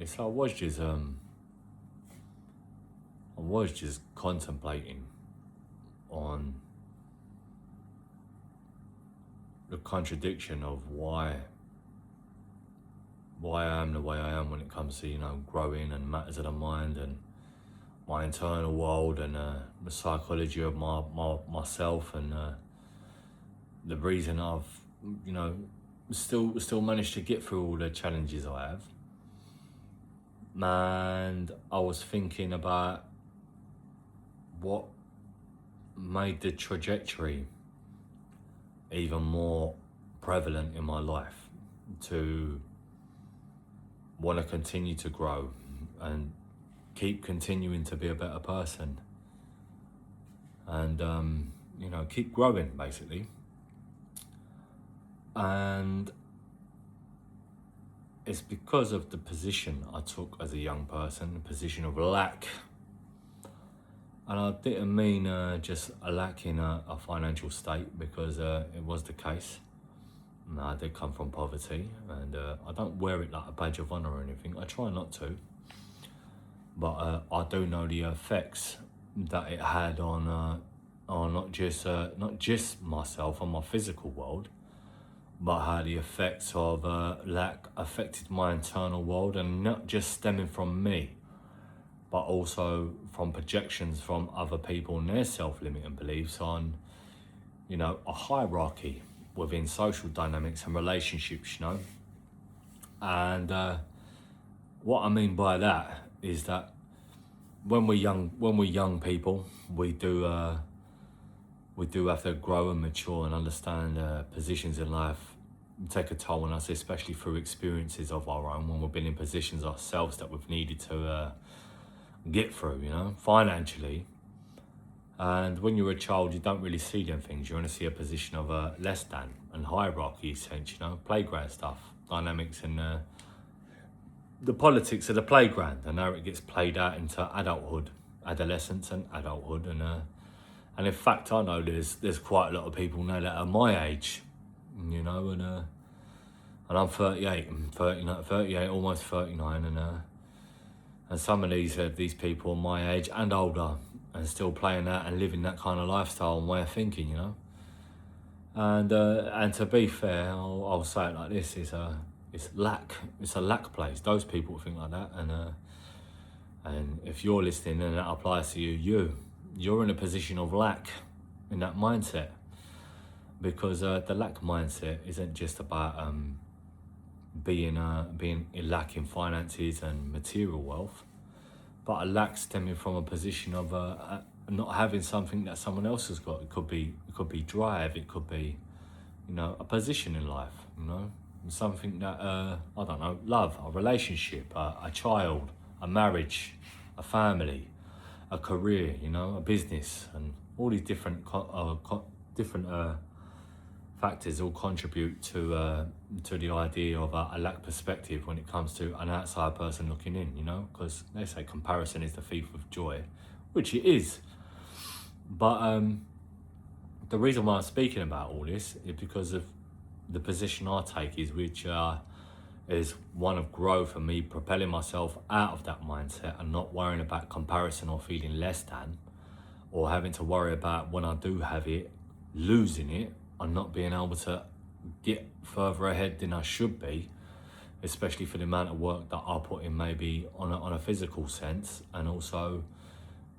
it's I was just contemplating on the contradiction of why I am the way I am when it comes to, growing and matters of the mind and my internal world and the psychology of myself and the reason I've, still managed to get through all the challenges I have. And I was thinking about what made the trajectory even more prevalent in my life to want to continue to grow and keep continuing to be a better person and keep growing basically. And it's because of the position I took as a young person, the position of lack. And I didn't mean just a lack in a financial state, because it was the case. No, I did come from poverty, and I don't wear it like a badge of honor or anything. I try not to. But I do know the effects that it had on not just myself and my physical world, but how the effects of lack affected my internal world, and not just stemming from me, but also from projections from other people and their self-limiting beliefs on, a hierarchy within social dynamics and relationships, And what I mean by that is that when we're young people, we do have to grow and mature and understand positions in life take a toll on us, especially through experiences of our own, when we've been in positions ourselves that we've needed to get through, financially. And when you're a child, you don't really see them things. You only see a position of less than and hierarchy, essentially, playground stuff, dynamics, and the politics of the playground, and how it gets played out into adulthood, adolescence, and adulthood. And in fact, I know there's quite a lot of people now that are my age, and I'm 38, and 38, almost 39, and some of these people are my age and older, and still playing that and living that kind of lifestyle and way of thinking, And to be fair, I'll say it like this: it's a lack place. Those people think like that, and if you're listening and that applies to you're in a position of lack in that mindset, because the lack mindset isn't just about being lacking finances and material wealth, but a lack stemming from a position of not having something that someone else has got. It could be drive, it could be a position in life, something that I don't know, love, a relationship, a child, a marriage, a family, a career, a business, and all these different factors all contribute to the idea of a lack perspective when it comes to an outside person looking in, because they say comparison is the thief of joy, which it is. But the reason why I'm speaking about all this is because of the position I take, is one of growth and me propelling myself out of that mindset and not worrying about comparison or feeling less than, or having to worry about when I do have it, losing it, and not being able to get further ahead than I should be, especially for the amount of work that I put in, maybe on a physical sense, and also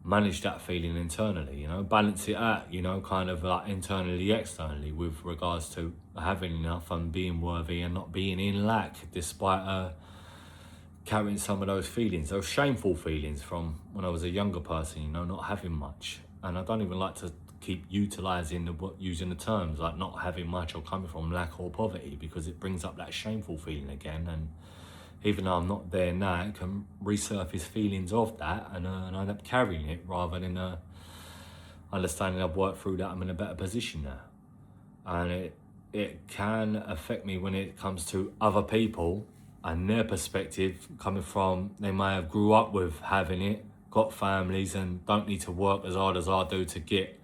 manage that feeling internally, balance it out, kind of like internally, externally, with regards to having enough and being worthy and not being in lack, despite carrying some of those feelings, those shameful feelings from when I was a younger person, not having much. And I don't even like to keep using the terms like not having much or coming from lack or poverty, because it brings up that shameful feeling again. And even though I'm not there now, it can resurface feelings of that, and I end up carrying it rather than understanding I've worked through that, I'm in a better position now. And it can affect me when it comes to other people and their perspective, coming from, they may have grew up with having it, got families, and don't need to work as hard as I do to get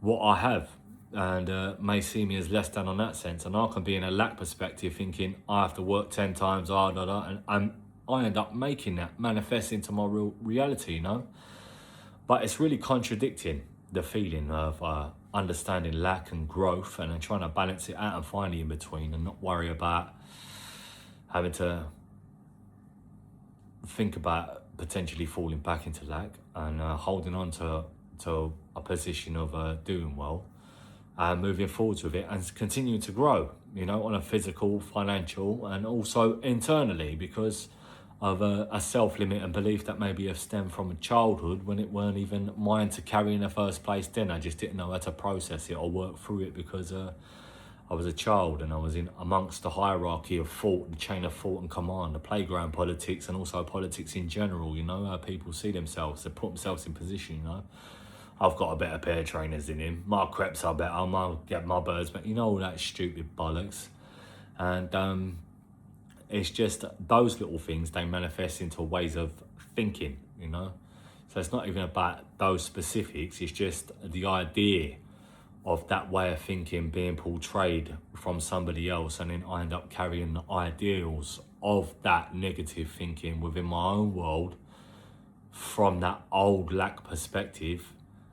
what I have, and may see me as less than on that sense. And I can be in a lack perspective, thinking I have to work 10 times harder, and I end up making that manifest into my real reality, you know. But it's really contradicting the feeling of understanding lack and growth, and then trying to balance it out and find the in between, and not worry about having to think about potentially falling back into lack, and holding on to a position of doing well, and moving forwards with it and continuing to grow, you know, on a physical, financial, and also internally, because of a self-limit and belief that maybe have stemmed from a childhood when it weren't even mine to carry in the first place. Then I just didn't know how to process it or work through it, because I was a child and I was in amongst the hierarchy of thought, the chain of thought and command, the playground politics, and also politics in general, you know, how people see themselves, they put themselves in position, you know. I've got a better pair of trainers than him, my creps are better, I'll get my birds back, you know, all that stupid bollocks. And it's just those little things, they manifest into ways of thinking, you know. So it's not even about those specifics, it's just the idea of that way of thinking being portrayed from somebody else, and then I end up carrying the ideals of that negative thinking within my own world from that old lack perspective,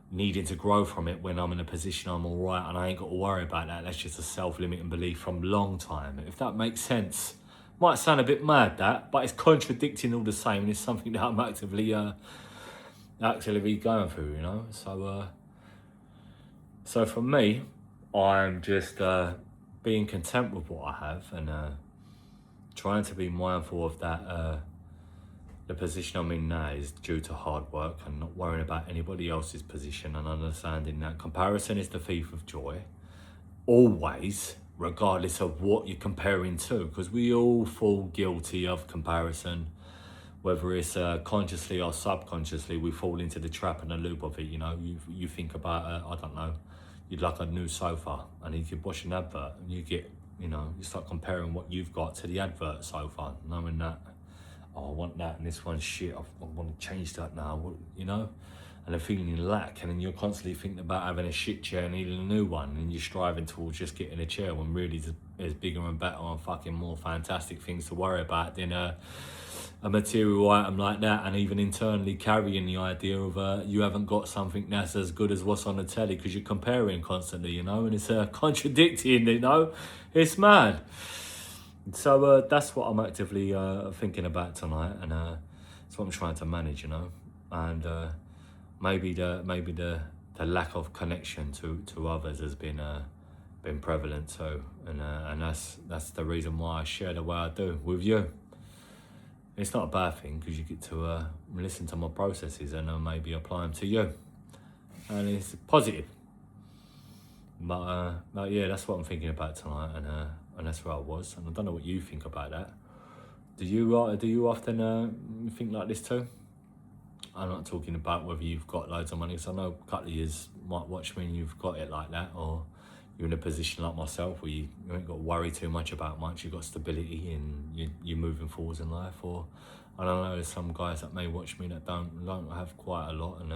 needing to grow from it when I'm in a position I'm all right and I ain't got to worry about that. That's just a self-limiting belief from a long time, if that makes sense. Might sound a bit mad, that, but it's contradicting all the same, and it's something that I'm actively going through, you know. So for me, I'm just being content with what I have, and trying to be mindful of that. The position I'm in now is due to hard work, and not worrying about anybody else's position, and understanding that comparison is the thief of joy, always, regardless of what you're comparing to, because we all fall guilty of comparison, whether it's consciously or subconsciously. We fall into the trap and the loop of it, you know. You think about, I don't know, you'd like a new sofa, and you could watch an advert, and you get, you know, you start comparing what you've got to the advert sofa, knowing that, oh, I want that, and this one's shit, I want to change that now, you know. And then feeling in lack, and then you're constantly thinking about having a shit chair and needing a new one, and you're striving towards just getting a chair, when really there's bigger and better and fucking more fantastic things to worry about than a material item like that. And even internally carrying the idea of you haven't got something that's as good as what's on the telly, because you're comparing constantly, you know, and it's contradicting, you know. It's mad. So that's what I'm actively thinking about tonight, and that's what I'm trying to manage, you know. And maybe the lack of connection to others has been prevalent too, and that's the reason why I share the way I do with you. It's not a bad thing, because you get to listen to my processes and maybe apply them to you, and it's positive. But yeah, that's what I'm thinking about tonight, and that's where I was, and I don't know what you think about that. Do you often think like this too? I'm not talking about whether you've got loads of money, because I know a couple of years might watch me and you've got it like that, or you're in a position like myself where you ain't got to worry too much about much, you've got stability and you're moving forwards in life. Or I don't know, there's some guys that may watch me that don't have quite a lot, and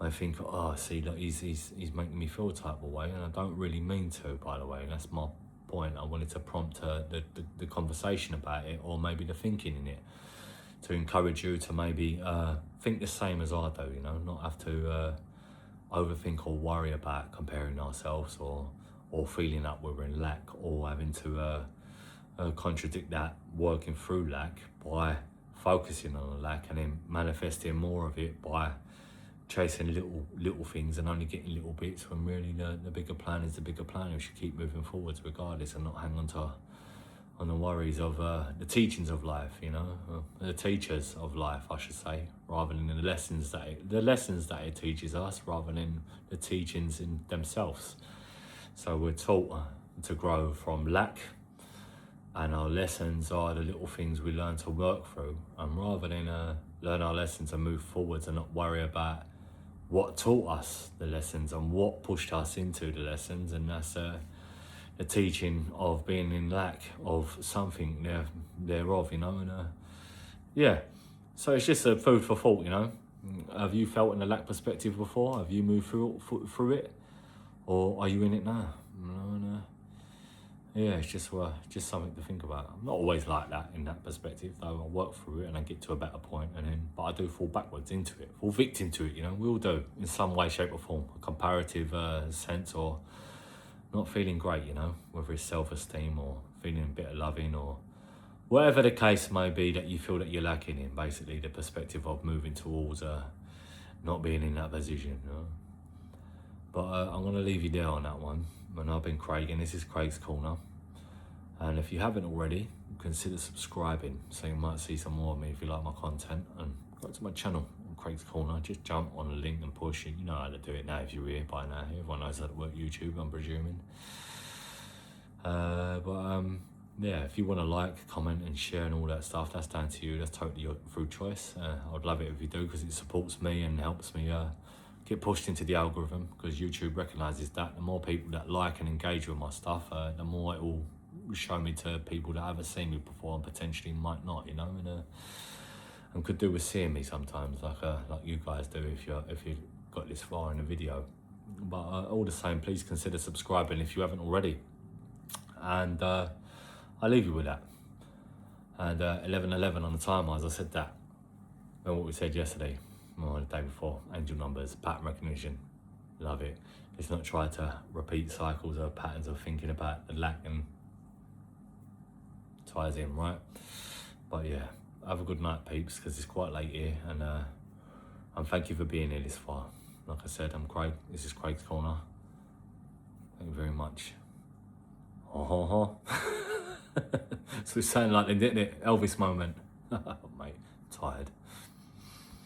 may think, oh, see, look, he's making me feel a type of way, and I don't really mean to, by the way. That's my point. I wanted to prompt the conversation about it, or maybe the thinking in it, to encourage you to maybe think the same as I do, you know, not have to overthink or worry about comparing ourselves, or feeling that we're in lack, or having to contradict that, working through lack by focusing on the lack, and then manifesting more of it by chasing little things and only getting little bits, when really the bigger plan is the bigger plan. We should keep moving forwards regardless, and not hang on the worries of the teachings of life, you know, the teachers of life, I should say, rather than the lessons that it teaches us, rather than the teachings in themselves. So we're taught to grow from lack, and our lessons are the little things we learn to work through. And rather than learn our lessons and move forwards, and not worry about what taught us the lessons and what pushed us into the lessons, and that's the teaching of being in lack of something thereof, you know. And yeah, so it's just a food for thought, you know. Have you felt in a lack perspective before? Have you moved through it, or are you in it now? You know, yeah, it's just something to think about. I'm not always like that in that perspective, though. I work through it and I get to a better point, and then but I do fall backwards into it, fall victim to it. You know, we all do in some way, shape, or form, a comparative sense, or not feeling great. You know, whether it's self-esteem or feeling a bit of loving or whatever the case may be that you feel that you're lacking in. Basically, the perspective of moving towards not being in that position. You know? But I'm going to leave you there on that one. And I've been Craig, and this is Craig's Corner. And if you haven't already, consider subscribing so you might see some more of me if you like my content. And go to my channel, Craig's Corner. Just jump on the link and push it. You know how to do it now if you're here by now. Everyone knows how to work YouTube, I'm presuming. Yeah, if you want to like, comment and share and all that stuff, that's down to you. That's totally your through choice. I'd love it if you do, because it supports me and helps me get pushed into the algorithm, because YouTube recognises that the more people that like and engage with my stuff, the more it will show me to people that haven't seen me before and potentially might not, you know, and could do with seeing me sometimes, like you guys do if you got this far in the video. But all the same, please consider subscribing if you haven't already. And I'll leave you with that. And 11:11 on the timer, as I said that. And what we said yesterday, or the day before, angel numbers, pattern recognition, love it. Let's not try to repeat cycles or patterns of thinking about the lack and ties in, right? But yeah, have a good night, peeps, because it's quite late here, and thank you for being here this far. Like I said, I'm Craig. This is Craig's Corner. Thank you very much. So it sounded like, didn't it? Elvis moment. Mate, tired.